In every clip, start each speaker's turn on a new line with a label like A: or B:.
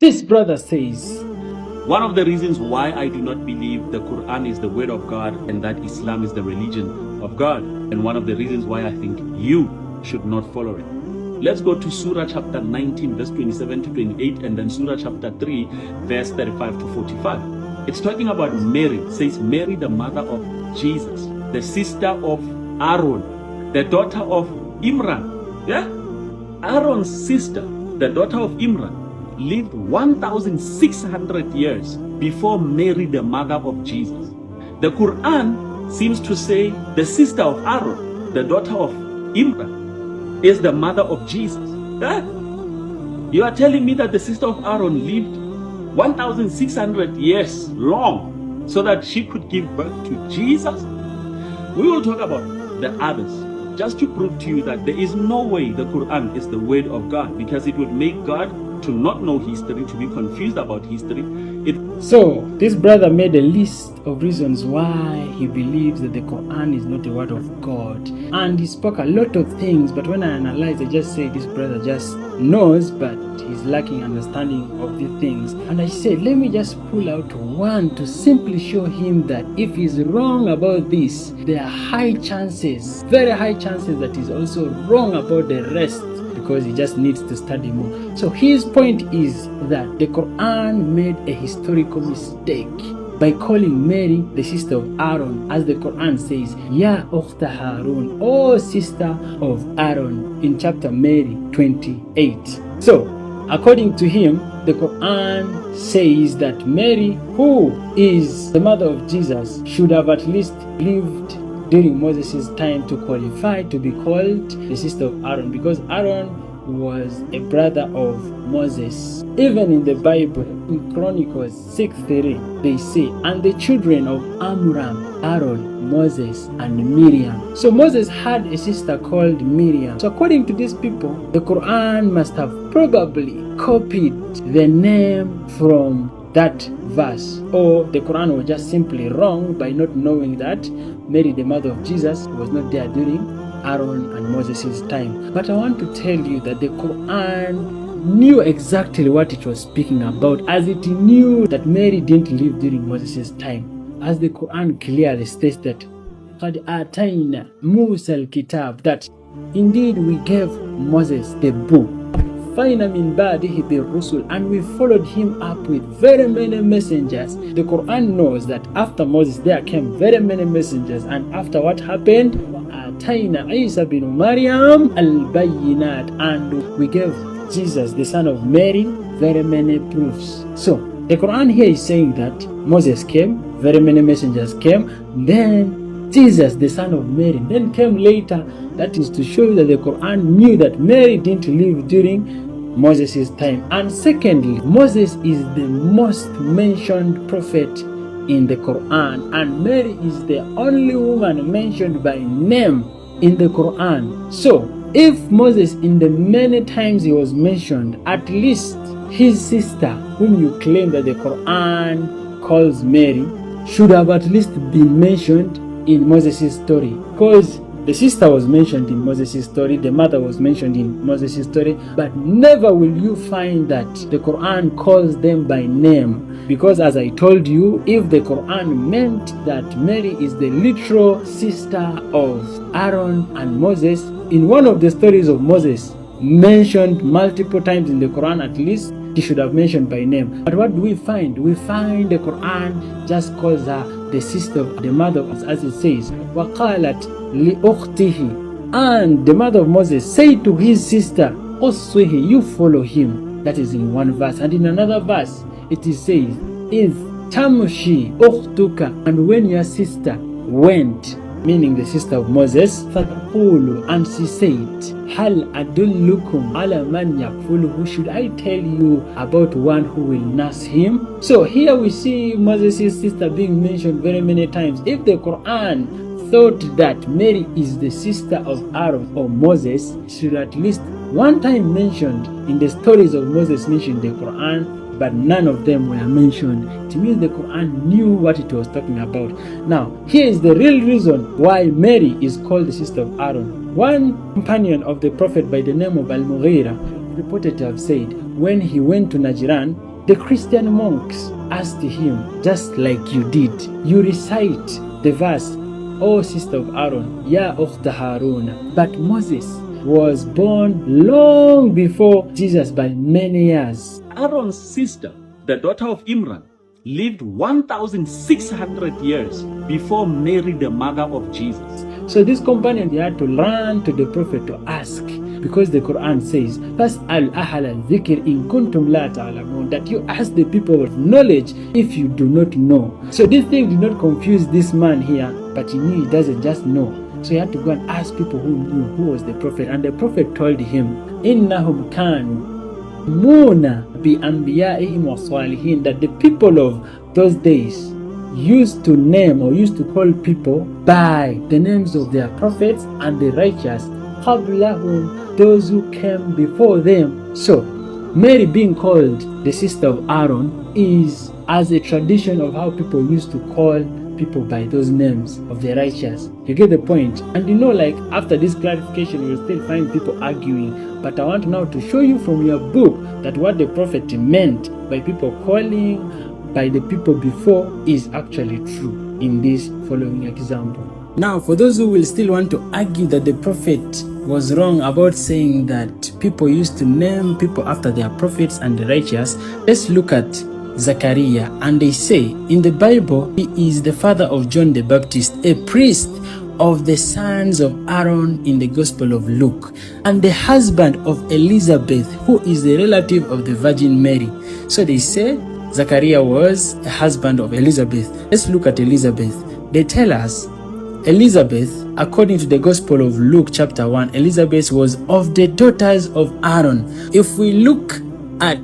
A: This brother says,
B: one of the reasons why I do not believe the Quran is the word of God and that Islam is the religion of God, and one of the reasons why I think you should not follow it. Let's go to Surah chapter 19, verse 27 to 28, and then Surah chapter 3, verse 35 to 45. It's talking about Mary. It says, Mary, the mother of Jesus, the sister of Aaron, the daughter of Imran. Yeah? Aaron's sister, the daughter of Imran, lived 1,600 years before Mary, the mother of Jesus. The Quran seems to say the sister of Aaron, the daughter of Imran, is the mother of Jesus. Huh? You are telling me that the sister of Aaron lived 1,600 years long so that she could give birth to Jesus? We will talk about the others just to prove to you that there is no way the Quran is the word of God, because it would make God to not know history, to be confused about history.
A: So this brother made a list of reasons why he believes that the Quran is not the word of God, and he spoke a lot of things, but when I analyze, I just say this brother just knows, but he's lacking understanding of these things. And I said, let me just pull out one to simply show him that if he's wrong about this, there are high chances, very high chances, that he's also wrong about the rest, because he just needs to study more. So his point is that the Quran made a historical mistake by calling Mary the sister of Aaron, as the Quran says, Ya Ukhta Harun, O sister of Aaron, in chapter Mary 28. So, according to him, the Quran says that Mary, who is the mother of Jesus, should have at least lived during Moses' time to qualify to be called the sister of Aaron, because Aaron was a brother of Moses. Even in the Bible, in Chronicles 6:3, they say, and the children of Amram, Aaron, Moses, and Miriam. So Moses had a sister called Miriam. So according to these people, the Quran must have probably copied the name from that verse, or the Quran was just simply wrong by not knowing that Mary, the mother of Jesus, was not there during Aaron and Moses' time. But I want to tell you that the Quran knew exactly what it was speaking about, as it knew that Mary didn't live during Moses' time, as the Quran clearly states that قَدْ آتَيْنَا مُوسَى الْكِتَابِ, that indeed we gave Moses the book, مِن بَعْدِهِ بِالرُّسُلِ, and we followed him up with very many messengers. The Quran knows that after Moses there came very many messengers, and after what happened, وَآتَيْنَا عِيسَى بِنُ مَرْيَمَ الْبَيِّنَاتِ, and we gave Jesus, the son of Mary, very many proofs. So the Quran here is saying that Moses came, very many messengers came, then Jesus, the son of Mary, then came later. That is to show you that the Quran knew that Mary didn't live during Moses' time. And secondly, Moses is the most mentioned prophet in the Quran, and Mary is the only woman mentioned by name in the Quran. So if Moses, in the many times he was mentioned, at least his sister, whom you claim that the Quran calls Mary, should have at least been mentioned in Moses' story, because the sister was mentioned in Moses' story, the mother was mentioned in Moses' story, but never will you find that the Quran calls them by name. Because as I told you, if the Quran meant that Mary is the literal sister of Aaron and Moses, in one of the stories of Moses, mentioned multiple times in the Quran, at least he should have mentioned by name. But what do we find? We find the Quran just calls her the sister of the mother, as it says, وَقَالَتْ لِأُخْتِهِ, and the mother of Moses said to his sister, أُصْوِهِ, you follow him. That is in one verse. And in another verse, it is says, إِذْ تَمْشِي أُخْتُكَ, and when your sister went, meaning the sister of Moses, فَتَقُولُ, and she said, هَلْ أَدُلُّكُمْ عَلَى مَنْ يَكْفُلُهُ, should I tell you about one who will nurse him? So here we see Moses' sister being mentioned very many times. If the Quran thought that Mary is the sister of Aaron or Moses, should at least one time mentioned in the stories of Moses mentioned in the Quran, but none of them were mentioned. It means the Quran knew what it was talking about. Now, here is the real reason why Mary is called the sister of Aaron. One companion of the Prophet by the name of Al-Mughira reported to have said, when he went to Najran, The Christian monks asked him, just like you did, you recite the verse, O sister of Aaron, Ya Ukhta Harun. But Moses was born long before Jesus by many years.
B: Aaron's sister, the daughter of Imran, lived 1,600 years before Mary, the mother of Jesus.
A: So this companion, he had to run to the prophet to ask, because the Quran says, فَاسْأَلْ أَهْلَ الذِّكْرِ إِن كُنْتُمْ لَا تَعْلَمُونَ, that you ask the people of knowledge if you do not know. So this thing did not confuse this man here, but he knew he doesn't just know. So he had to go and ask people who knew who was the prophet. And the prophet told him, إِنَّهُمْ كَانُوا مُونَ بِأَنْبِيَائِهِمْ وَصَالِحِينَ, that the people of those days used to name or used to call people by the names of their prophets and the righteous, قَبْلَهُمْ, those who came before them. So Mary being called the sister of Aaron is as a tradition of how people used to call people by those names of the righteous. You get the point? And you know, like, after this clarification, you will still find people arguing, but I want now to show you from your book that what the prophet meant by people calling by the people before is actually true in this following example. Now, for those who will still want to argue that the prophet was wrong about saying that people used to name people after their prophets and the righteous, let's look at Zachariah. And they say in the Bible, he is the father of John the Baptist, a priest of the sons of Aaron in the Gospel of Luke, and the husband of Elizabeth, who is the relative of the Virgin Mary. So they say Zachariah was a husband of Elizabeth. Let's look at Elizabeth. They tell us Elizabeth, according to the Gospel of Luke chapter 1, Elizabeth was of the daughters of Aaron. If we look at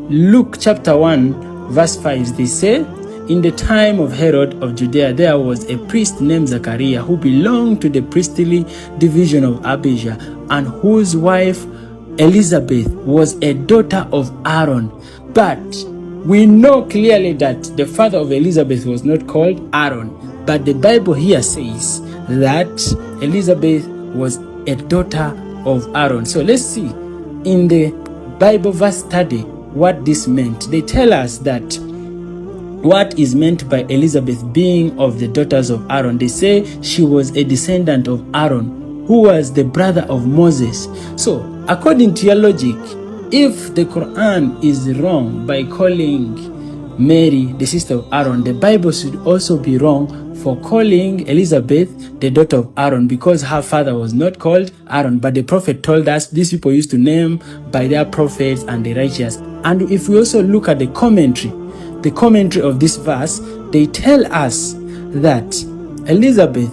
A: Luke chapter 1 verse 5, they say, in the time of Herod of Judea, there was a priest named Zachariah who belonged to the priestly division of Abijah, and whose wife Elizabeth was a daughter of Aaron. But we know clearly that the father of Elizabeth was not called Aaron, but the Bible here says that Elizabeth was a daughter of Aaron. So let's see in the Bible verse study what this meant. They tell us that what is meant by Elizabeth being of the daughters of Aaron. They say she was a descendant of Aaron, who was the brother of Moses. So according to your logic, if the Quran is wrong by calling Mary the sister of Aaron, the Bible should also be wrong for calling Elizabeth the daughter of Aaron, because her father was not called Aaron, but the prophet told us these people used to name by their prophets and the righteous. And if we also look at the commentary of this verse, they tell us that Elizabeth,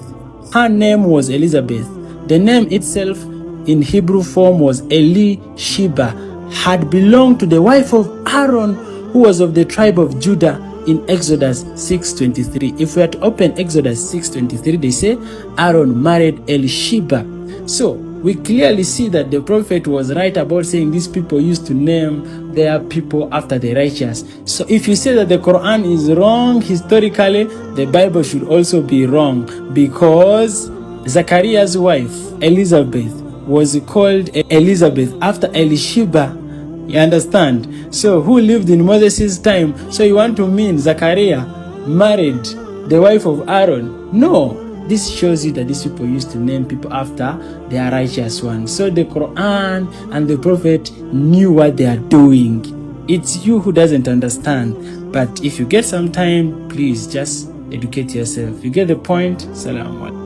A: her name was Elizabeth. The name itself in Hebrew form was Elisheba, had belonged to the wife of Aaron, who was of the tribe of Judah, in Exodus 6:23. If we are to open Exodus 6:23, they say Aaron married Elisheba. So we clearly see that the prophet was right about saying these people used to name their people after the righteous. So if you say that the Quran is wrong historically, the Bible should also be wrong, because Zachariah's wife Elizabeth was called Elizabeth after Elisheba. You understand? So who lived in Moses' time? So you want to mean Zachariah married the wife of Aaron? No. This shows you that these people used to name people after their righteous ones. So the Quran and the Prophet knew what they are doing. It's you who doesn't understand. But if you get some time, please just educate yourself. You get the point? Salam alaikum.